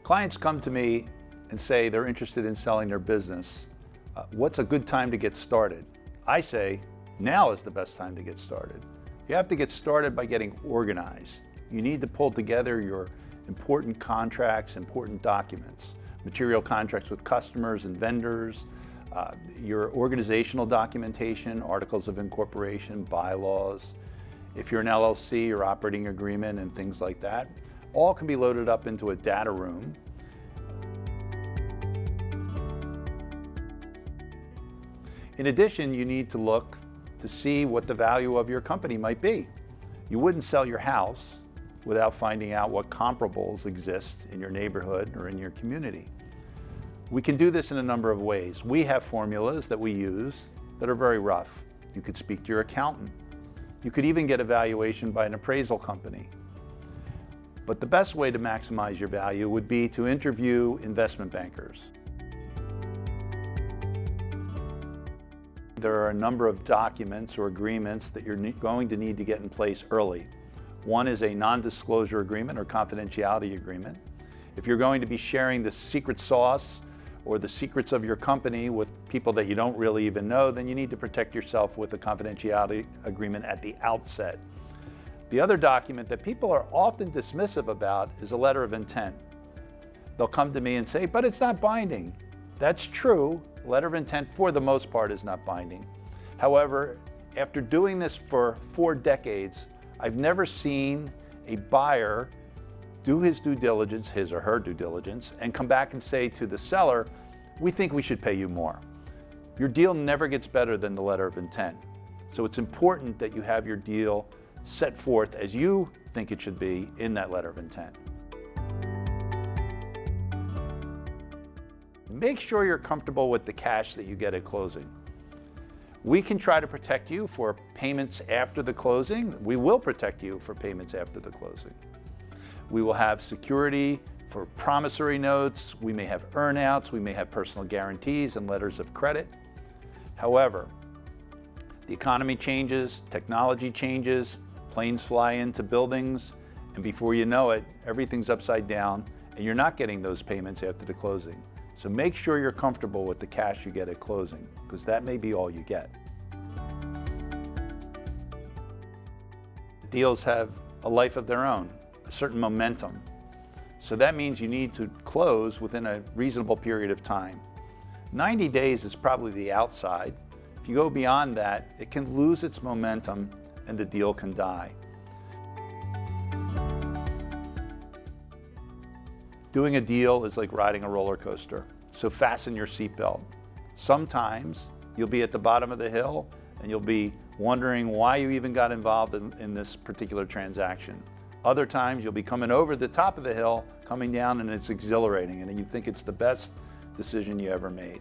Clients come to me and say they're interested in selling their business. What's a good time to get started? I say, now is the best time to get started. You have to get started by getting organized. You need to pull together your important contracts, important documents, material contracts with customers and vendors, your organizational documentation, articles of incorporation, bylaws. If you're an LLC, your operating agreement and things like that, all can be loaded up into a data room. In addition, you need to look to see what the value of your company might be. You wouldn't sell your house without finding out what comparables exist in your neighborhood or in your community. We can do this in a number of ways. We have formulas that we use that are very rough. You could speak to your accountant. You could even get a valuation by an appraisal company. But the best way to maximize your value would be to interview investment bankers. There are a number of documents or agreements that you're going to need to get in place early. One is a non-disclosure agreement or confidentiality agreement. If you're going to be sharing the secret sauce or the secrets of your company with people that you don't really even know, then you need to protect yourself with a confidentiality agreement at the outset. The other document that people are often dismissive about is a letter of intent. They'll come to me and say, but it's not binding. That's true. Letter of intent, for the most part, is not binding. However, after doing this for 4 decades, I've never seen a buyer do his due diligence, his or her due diligence, and come back and say to the seller, we think we should pay you more. Your deal never gets better than the letter of intent. So it's important that you have your deal set forth as you think it should be in that letter of intent. Make sure you're comfortable with the cash that you get at closing. We can try to protect you for payments after the closing. We will protect you for payments after the closing. We will have security for promissory notes. We may have earnouts. We may have personal guarantees and letters of credit. However, the economy changes, technology changes, planes fly into buildings, and before you know it, everything's upside down, and you're not getting those payments after the closing. So make sure you're comfortable with the cash you get at closing, because that may be all you get. Deals have a life of their own, a certain momentum. So that means you need to close within a reasonable period of time. 90 days is probably the outside. If you go beyond that, it can lose its momentum and the deal can die. Doing a deal is like riding a roller coaster, so fasten your seatbelt. Sometimes you'll be at the bottom of the hill and you'll be wondering why you even got involved in this particular transaction. Other times you'll be coming over the top of the hill, coming down, and it's exhilarating and you think it's the best decision you ever made.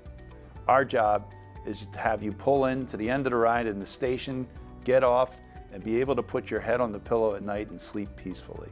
Our job is to have you pull in to the end of the ride in the station, get off, and be able to put your head on the pillow at night and sleep peacefully.